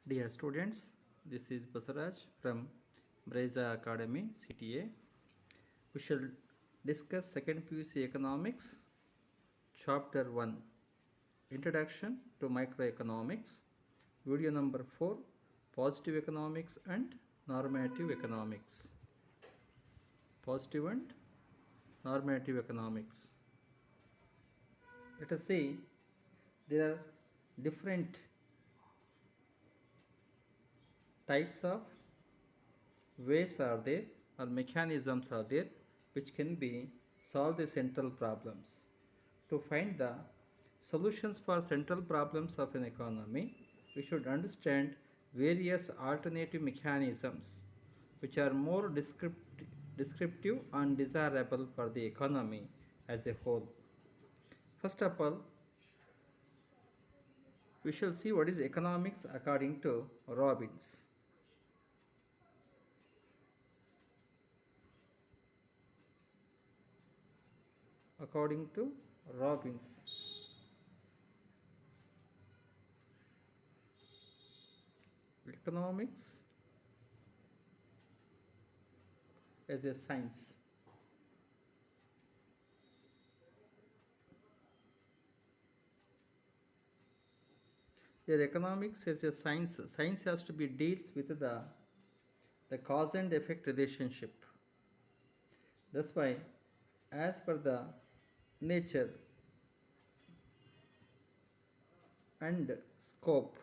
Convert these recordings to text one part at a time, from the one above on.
Dear students, this is Basaraj from Breza Academy, CTA. We shall discuss second PUC Economics, Chapter 1, Introduction to Microeconomics, Video number 4, Positive Economics and Normative Economics. Positive and Normative Economics. Let us see, there are different types of ways are there or mechanisms are there which can be solve the central problems. To find the solutions for central problems of an economy, we should understand various alternative mechanisms which are more descriptive and desirable for the economy as a whole. First of all, we shall see what is economics according to Robbins. According to Robbins, economics as a science. Their economics as a science. Science has to be deals with the cause and effect relationship. That's why, as per the nature and scope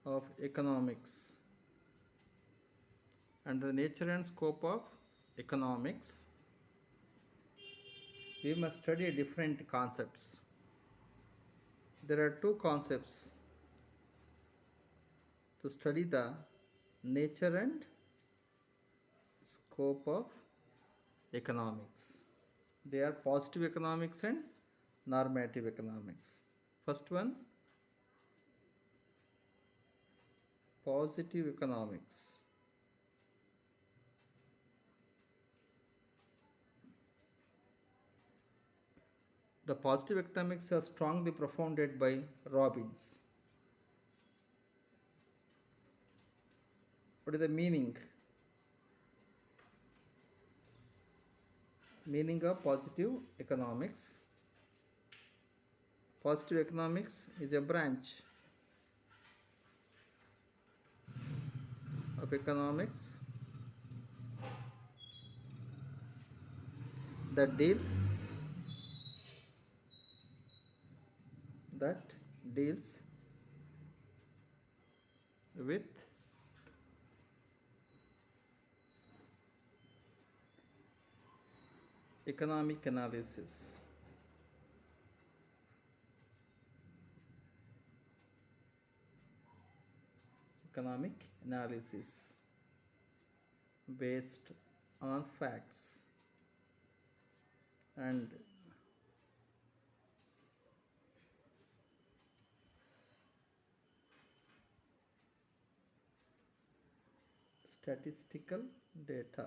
of economics, under nature and scope of economics, we must study different concepts. There are two concepts to study the nature and scope of economics. They are positive economics and normative economics. First one, positive economics. The positive economics are strongly propounded by Robbins. What is the meaning? Meaning of positive economics. Positive economics is a branch of economics that deals with economic analysis. Economic analysis based on facts and statistical data.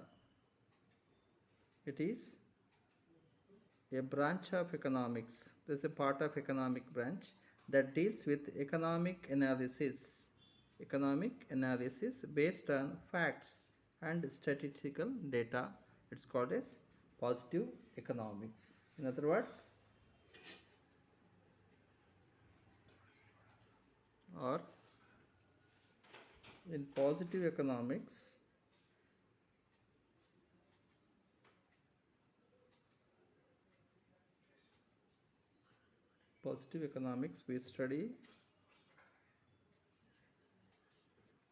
It is a branch of economics. This is a part of economic branch that deals with economic analysis based on facts and statistical data. It's called as positive economics. In other words, or in positive economics, we study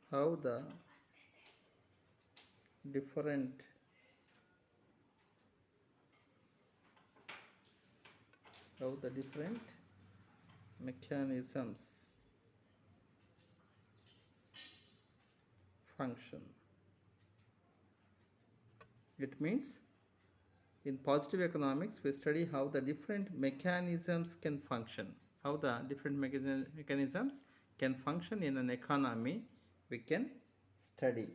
how the different mechanisms function. It means in positive economics we study how the different mechanisms can function. How the different mechanisms can function in an economy we can study.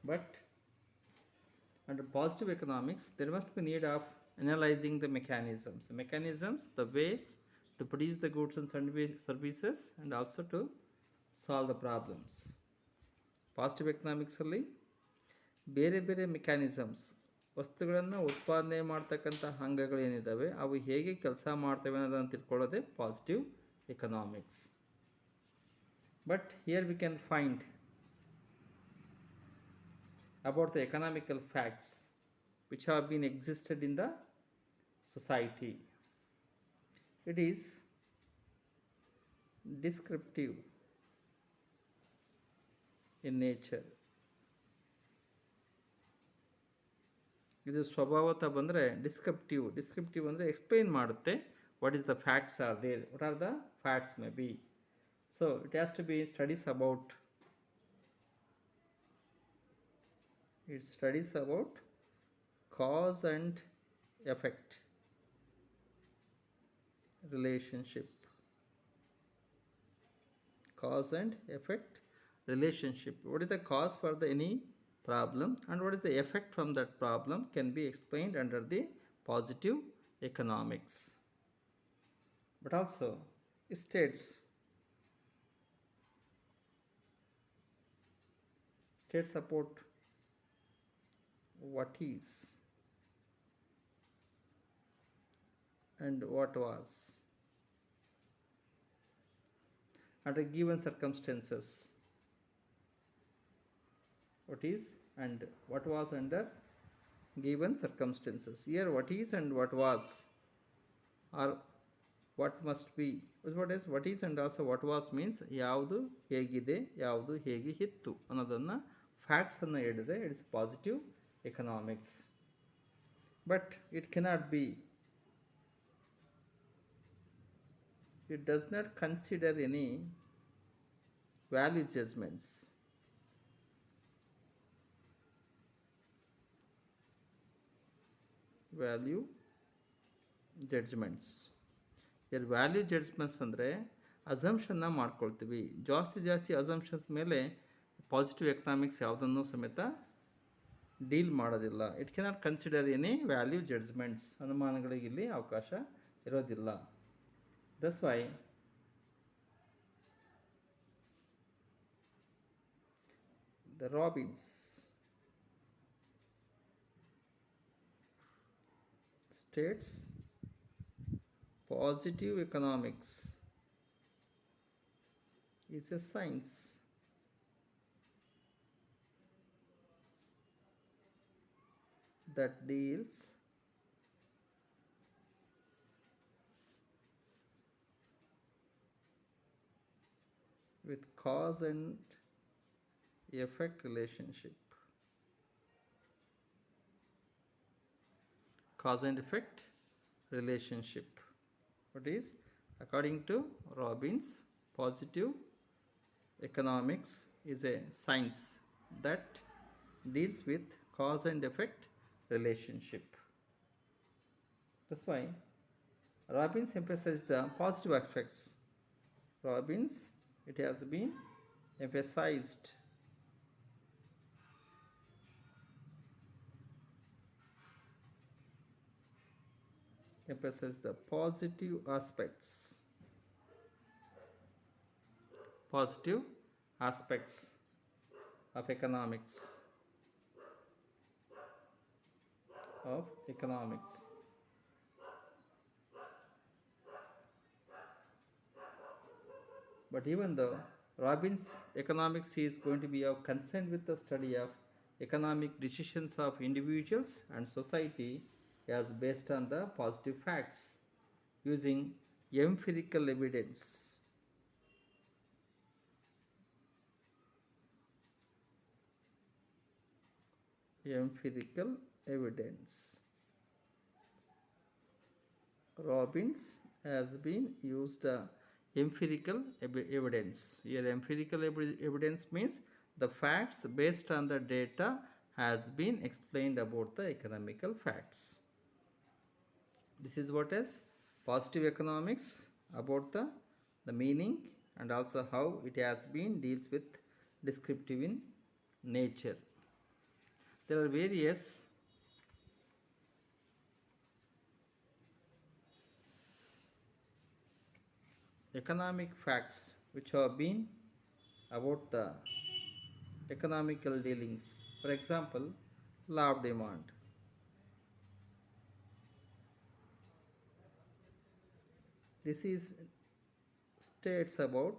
But under positive economics there must be need of analyzing the mechanisms. Mechanisms, the ways to produce the goods and services and also to solve the problems. Positive ಎಕನಾಮಿಕ್ಸಲ್ಲಿ ಬೇರೆ ಬೇರೆ mechanisms, ವಸ್ತುಗಳನ್ನು ಉತ್ಪಾದನೆ ಮಾಡ್ತಕ್ಕಂಥ ಅಂಗಗಳು ಏನಿದ್ದಾವೆ ಅವು ಹೇಗೆ ಕೆಲಸ ಮಾಡ್ತವೆ ಅನ್ನೋದನ್ನು ತಿಳ್ಕೊಳ್ಳೋದೇ positive economics. But here we can find about the economical facts which have been existed in the society. It is descriptive in nature. ಇದು ಸ್ವಭಾವತ ಬಂದರೆ ಡಿಸ್ಕ್ರಿಪ್ಟಿವ್ ಅಂದರೆ ಎಕ್ಸ್ಪ್ಲೈನ್ ಮಾಡುತ್ತೆ what is the facts are there, what are the facts may be. So it has to be studies about cause and effect relationship. Cause and effect relationship. What is the cause for any problem and what is the effect from that problem can be explained under the positive economics. But also it states about what is and what was under given circumstances. What is and what was under given circumstances. Here what is and what was or what must be. What is and also what was means ಯಾವುದು ಹೇಗಿದೆ ಯಾವುದು ಹೇಗೆ ಇತ್ತು ಅನ್ನೋದನ್ನು facts ಅನ್ನು ಹೇಳಿದ್ರೆ it is positive economics. But it cannot be, it does not consider any value judgments. Value judgments. Here value judgments ಅಂದರೆ ಅಸಂಪ್ಷನ್ನ ಮಾಡ್ಕೊಳ್ತೀವಿ. ಜಾಸ್ತಿ ಅಸಂಪ್ಷನ್ಸ್ ಮೇಲೆ ಪಾಸಿಟಿವ್ ಎಕನಾಮಿಕ್ಸ್ ಯಾವುದನ್ನು ಸಮೇತ ಡೀಲ್ ಮಾಡೋದಿಲ್ಲ. It cannot consider any value judgments. ಅನುಮಾನಗಳಿಗೆ ಇಲ್ಲಿ ಅವಕಾಶ ಇರೋದಿಲ್ಲ. That's why the Robbins states positive economics is a science that deals with cause and effect relationship. Cause and effect relationship. What is, according to Robbins, positive economics is a science that deals with cause and effect relationship. That's why Robbins emphasized the positive aspects. Robbins, it has been emphasized the positive aspects of economics. But even though Robbins' economics is going to be of concern with the study of economic decisions of individuals and society as based on the positive facts using empirical evidence. Robbins has been used empirical evidence. Here empirical evidence means the facts based on the data has been explained about the economical facts. This is what is positive economics, about the meaning and also how it has been deals with descriptive in nature. There are various economic facts which have been about the economical dealings. For example, law of demand. This is states about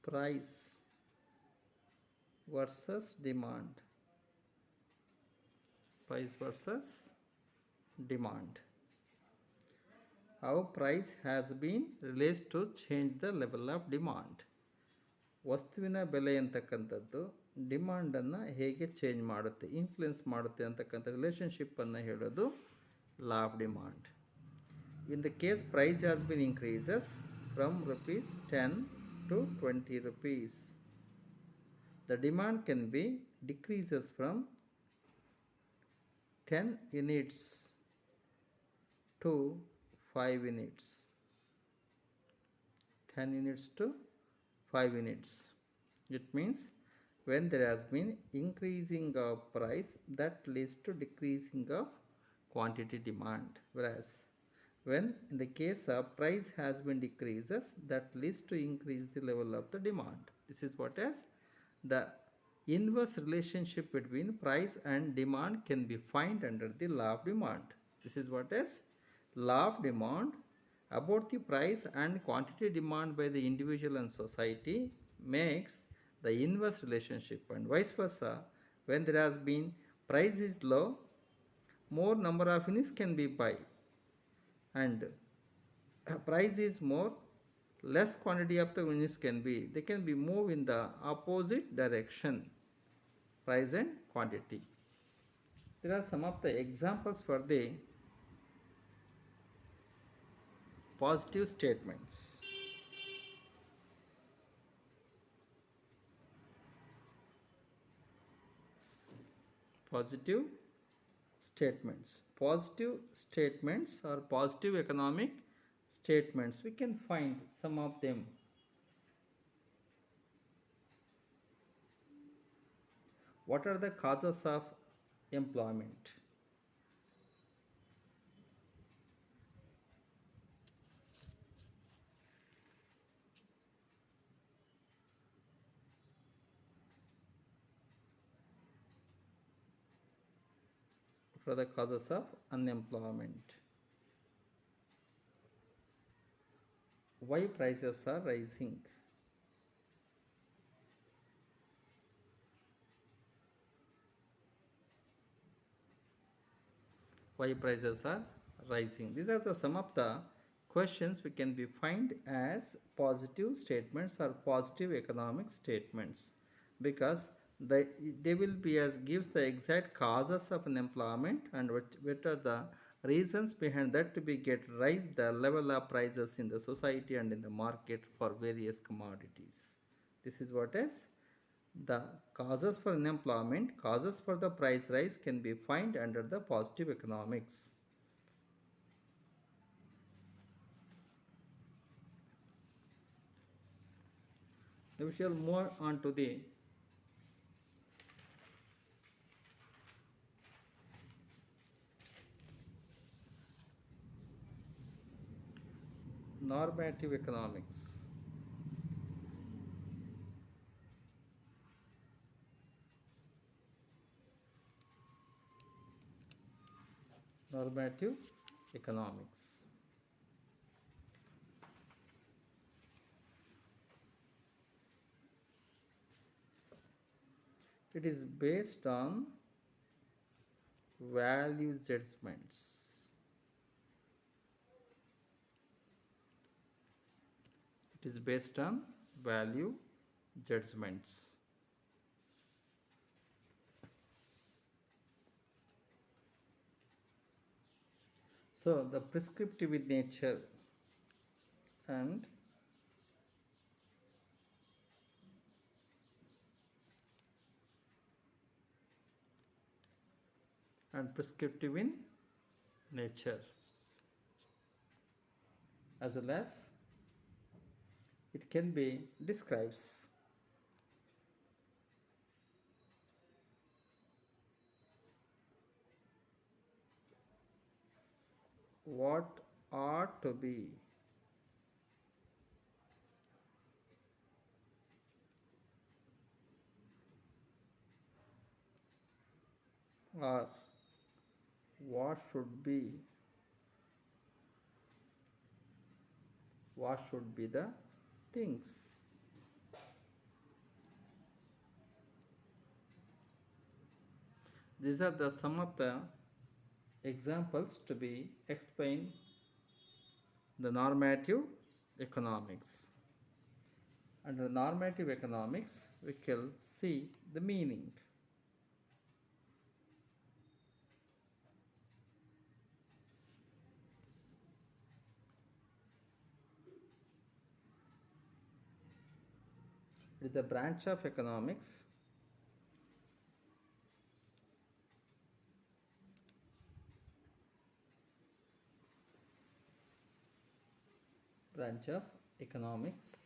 price versus demand. Price versus demand. How price has been released to change the level of demand. ವಸ್ತುವಿನ ಬೆಲೆ ಅಂತಕ್ಕಂಥದ್ದು ಡಿಮಾಂಡನ್ನು ಹೇಗೆ change ಮಾಡುತ್ತೆ, influence ಮಾಡುತ್ತೆ ಅಂತಕ್ಕಂಥ ರಿಲೇಷನ್ಶಿಪ್ಪನ್ನು ಹೇಳೋದು law of demand. In the case price has been increases from rupees 10 to 20 rupees. The demand can be decreases from 10 units to 5 units. 10 units to 5 units. It means when there has been increasing of price, that leads to decreasing of quantity demand. Whereas when in the case of price has been decreases, that leads to increase the level of the demand. This is what is the inverse relationship between price and demand can be found under the law of demand. This is what is law of demand about the price and quantity demand by the individual and society makes the inverse relationship, and vice versa. When there has been price is low, more number of units can be buy, and price is more, less quantity of the units can be, they can be moved in the opposite direction, price and quantity. There are some of the examples for the positive statements. Positive statements. Positive statements or positive economic statements. We can find some of them. What are the causes of employment? For the causes of unemployment. Why prices are rising? Why prices are rising? These are the some of the questions we can be find as positive statements or positive economic statements, because they will be as gives the exact causes of unemployment and what are the reasons behind that to be get rise the level of prices in the society and in the market for various commodities. This is what is the causes for unemployment, causes for the price rise can be found under the positive economics. We shall move on to the normative economics. Normative economics. It is based on value judgments. It is based on value judgments. So the prescriptive in nature and prescriptive in nature, as well as it can be describes what ought to be, or what should be, what should be the things. These are the some of the examples to be explained the normative economics. Under normative economics, we can see the meaning. It is the branch of economics branch of economics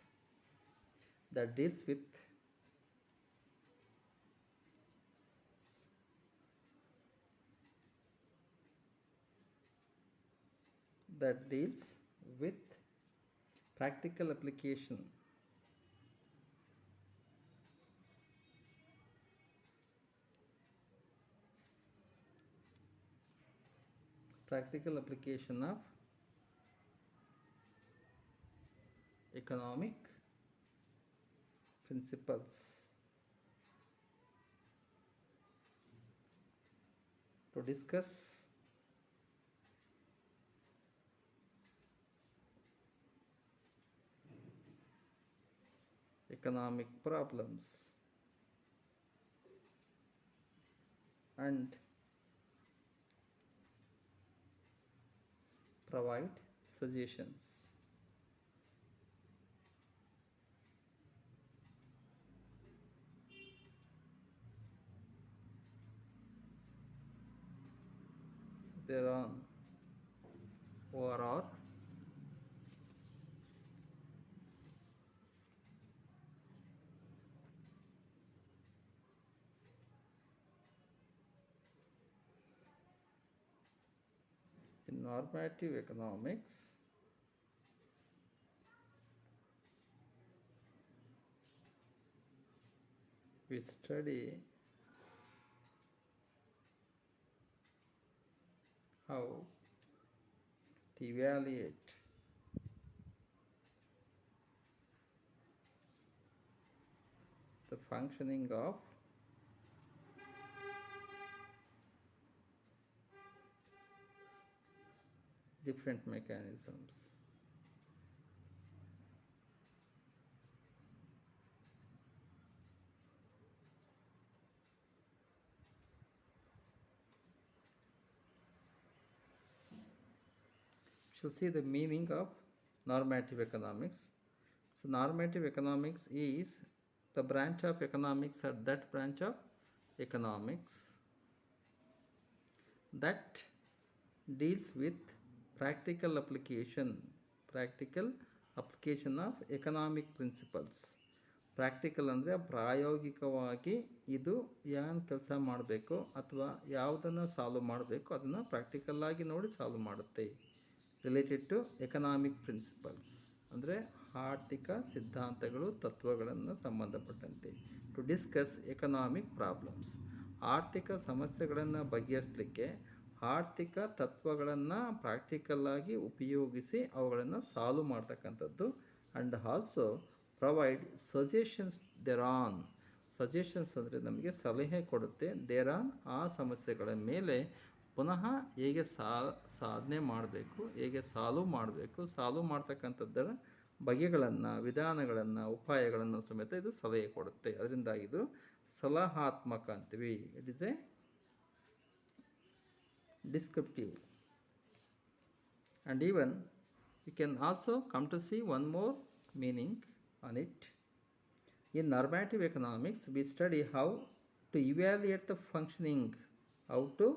that deals with that deals with practical application of economic principles. To discuss economic problems and provide suggestions. There are overall in normative economics we study how to evaluate the functioning of different mechanisms. We shall see the meaning of normative economics. So normative economics is the branch of economics or that branch of economics that deals with practical application of economic principles. Practical ಅಂದರೆ ಪ್ರಾಯೋಗಿಕವಾಗಿ ಇದು ಏನು ಕೆಲಸ ಮಾಡಬೇಕು ಅಥವಾ ಯಾವುದನ್ನು solve ಮಾಡಬೇಕು ಅದನ್ನು ಪ್ರಾಕ್ಟಿಕಲ್ಲಾಗಿ ನೋಡಿ ಸಾಲ್ವ್ ಮಾಡುತ್ತೆ. ರಿಲೇಟೆಡ್ ಟು ಎಕನಾಮಿಕ್ ಪ್ರಿನ್ಸಿಪಲ್ಸ್ ಅಂದರೆ ಆರ್ಥಿಕ ಸಿದ್ಧಾಂತಗಳು ತತ್ವಗಳನ್ನು ಸಂಬಂಧಪಟ್ಟಂತೆ. ಟು ಡಿಸ್ಕಸ್ ಎಕನಾಮಿಕ್ ಪ್ರಾಬ್ಲಮ್ಸ್, ಆರ್ಥಿಕ ಸಮಸ್ಯೆಗಳನ್ನು ಬಗೆಹರಿಸಲಿಕ್ಕೆ ಆರ್ಥಿಕ ತತ್ವಗಳನ್ನು ಪ್ರಾಕ್ಟಿಕಲ್ಲಾಗಿ ಉಪಯೋಗಿಸಿ ಅವುಗಳನ್ನು ಸಾಲ್ವ್ ಮಾಡ್ತಕ್ಕಂಥದ್ದು. And also provide suggestions thereon. Suggestions ಅಂದರೆ ನಮಗೆ ಸಲಹೆ ಕೊಡುತ್ತೆ. ದೇರ್ ಆನ್ ಆ ಸಮಸ್ಯೆಗಳ ಮೇಲೆ ಪುನಃ ಹೇಗೆ ಸಾಧನೆ ಮಾಡಬೇಕು, ಹೇಗೆ ಸಾಲ್ವ್ ಮಾಡಬೇಕು, ಸಾಲ್ವ್ ಮಾಡ್ತಕ್ಕಂಥದ್ದರ ಬಗೆಗಳನ್ನು, ವಿಧಾನಗಳನ್ನು, ಉಪಾಯಗಳನ್ನು ಸಮೇತ ಇದು ಸಲಹೆ ಕೊಡುತ್ತೆ. ಅದರಿಂದ ಇದು ಸಲಹಾತ್ಮಕ ಅಂತೀವಿ. It is A descriptive. And even you can also come to see one more meaning on it. In normative economics we study how to evaluate the functioning. How to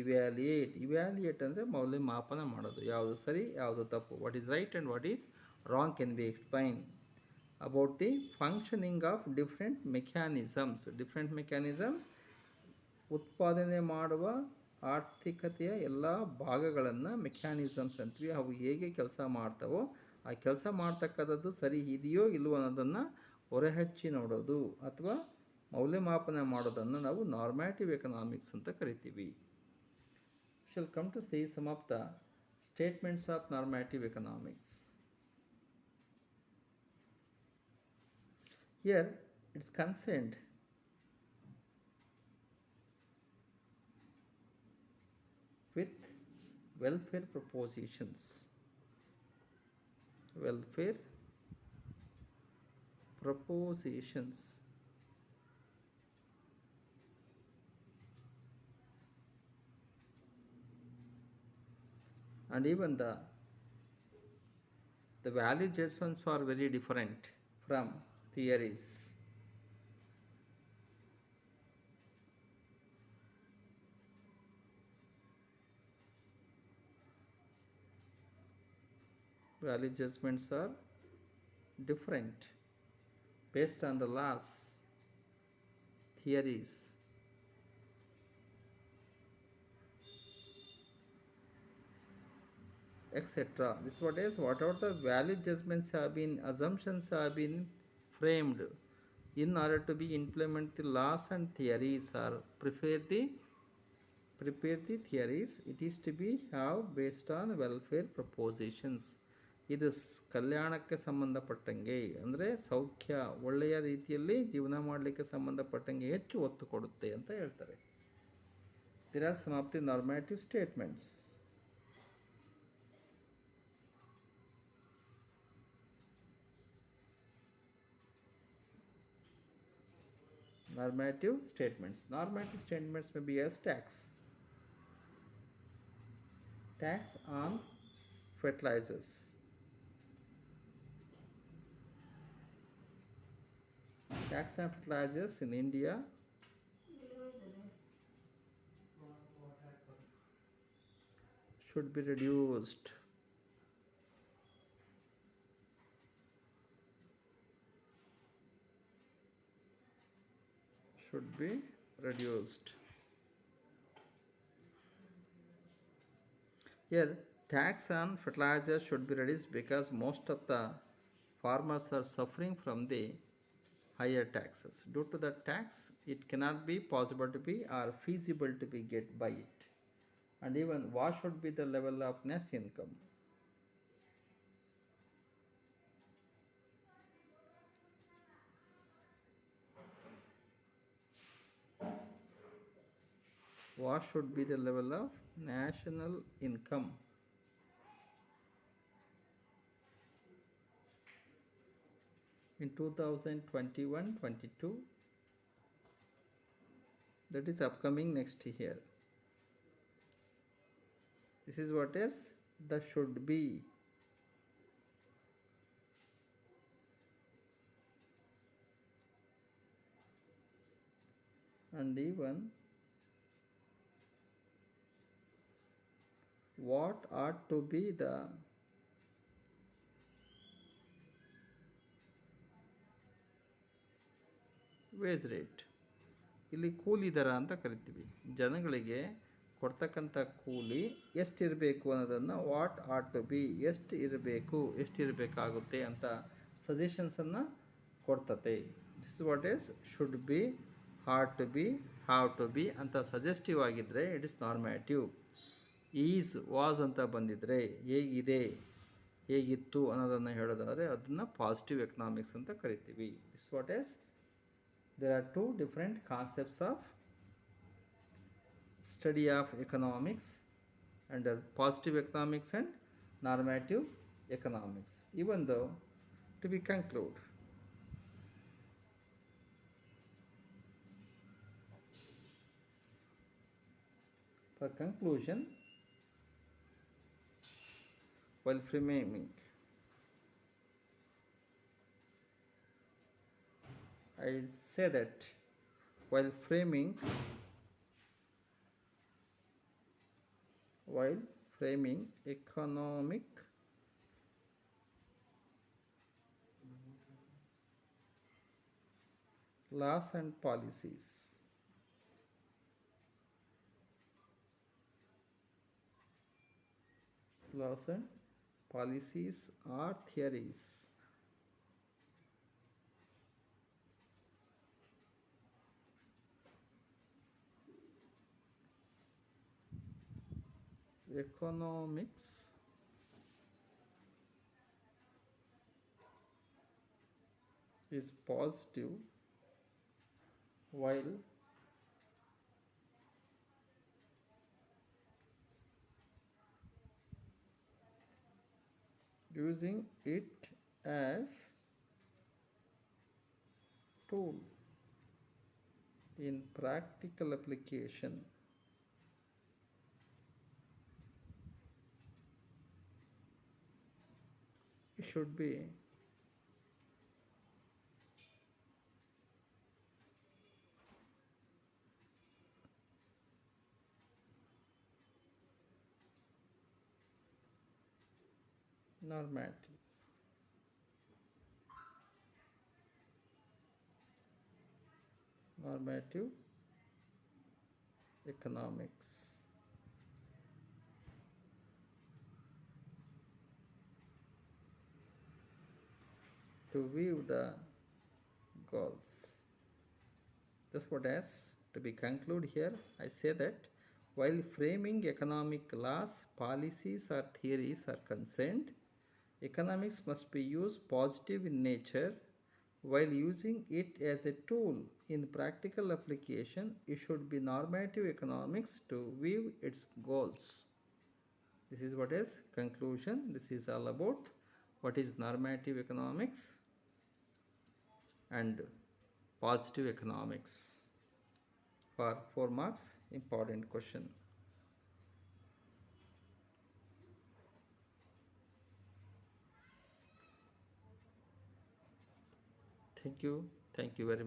evaluate ಅಂದರೆ ಮೌಲ್ಯಮಾಪನ ಮಾಡೋದು, ಯಾವುದು ಸರಿ ಯಾವುದು ತಪ್ಪು, what is right and what is wrong can be explained about the functioning of different mechanisms. ಉತ್ಪಾದನೆ ಮಾಡುವ ಆರ್ಥಿಕತೆಯ ಎಲ್ಲ ಭಾಗಗಳನ್ನು ಮೆಕ್ಯಾನಿಸಮ್ಸ್ ಅಂತೀವಿ. ಅವು ಹೇಗೆ ಕೆಲಸ ಮಾಡ್ತಾವೋ ಆ ಕೆಲಸ ಮಾಡ್ತಕ್ಕಂಥದ್ದು ಸರಿ ಇದೆಯೋ ಇಲ್ವೋ ಅನ್ನೋದನ್ನು ಹೊರಹಚ್ಚಿ ನೋಡೋದು ಅಥವಾ ಮೌಲ್ಯಮಾಪನ ಮಾಡೋದನ್ನು ನಾವು ನಾರ್ಮ್ಯಾಟಿವ್ ಎಕನಾಮಿಕ್ಸ್ ಅಂತ ಕರಿತೀವಿ. Shall come to see some of the statements of normative economics. Here it's concerned with welfare propositions. Welfare propositions. And even the value judgments are very different from theories. Value judgments are different based on the laws, theories. Etc. This is what is whatever the value judgments have been, assumptions have been framed in order to be implement the laws and theories or prepare the theories. It is to be have based on welfare propositions. ಇದು ಕಲ್ಯಾಣಕ್ಕೆ ಸಂಬಂಧಪಟ್ಟಂಗೆ ಅಂದರೆ ಸೌಖ್ಯ ಒಳ್ಳೆಯ ರೀತಿಯಲ್ಲಿ ಜೀವನ ಮಾಡಲಿಕ್ಕೆ ಸಂಬಂಧಪಟ್ಟಂಗೆ ಹೆಚ್ಚು ಒತ್ತು ಕೊಡುತ್ತೆ ಅಂತ ಹೇಳ್ತಾರೆ. There are some of the normative statements. Normative statements. Normative statements may be as tax. Tax on fertilizers. Tax on fertilizers in India should be reduced. Should be reduced. Here, tax on fertilizer should be reduced because most of the farmers are suffering from the higher taxes. Due to the tax, it cannot be possible to be or feasible to be get by it. And even what should be the level of net income? What should be the level of national income? In 2021-22, that is upcoming next year. This is what is the should be. And even what ought to be the wage rate. ಇಲ್ಲಿ ಕೂಲಿ ದರ ಅಂತ ಕರಿತೀವಿ. ಜನಗಳಿಗೆ ಕೊಡ್ತಕ್ಕಂಥ ಕೂಲಿ ಎಷ್ಟಿರಬೇಕು ಅನ್ನೋದನ್ನು ವಾಟ್ ಆಟ್ ಟು ಬಿ, ಎಷ್ಟಿರಬೇಕಾಗುತ್ತೆ ಅಂತ ಸಜೆಷನ್ಸನ್ನು ಕೊಡ್ತತೆ. This is what is should be, ought to be, have to be ಅಂತ ಸಜೆಸ್ಟಿವ್ ಆಗಿದ್ದರೆ it is normative. Is, was ಅಂತ ಬಂದಿದ್ದರೆ ಹೇಗಿದೆ, ಹೇಗಿತ್ತು ಅನ್ನೋದನ್ನು ಹೇಳೋದಾದರೆ ಅದನ್ನು ಪಾಸಿಟಿವ್ ಎಕನಾಮಿಕ್ಸ್ ಅಂತ ಕರಿತೀವಿ. This what is there are two different concepts of study of economics, and positive economics and normative economics. Even though, to be conclude, for conclusion, while framing, I say that while framing economic laws and policies, laws and policies or theories. Economics is positive while using it as tool in practical application. It should be normative. Normative economics. To view the goals. That's what has to be concluded here. I say that while framing economic laws, policies or theories are concerned, economics must be used positive in nature. While using it as a tool in practical application, it should be normative economics to view its goals. This is what is conclusion. This is all about what is normative economics and positive economics. For 4 marks, important question. Thank you. Thank you very much.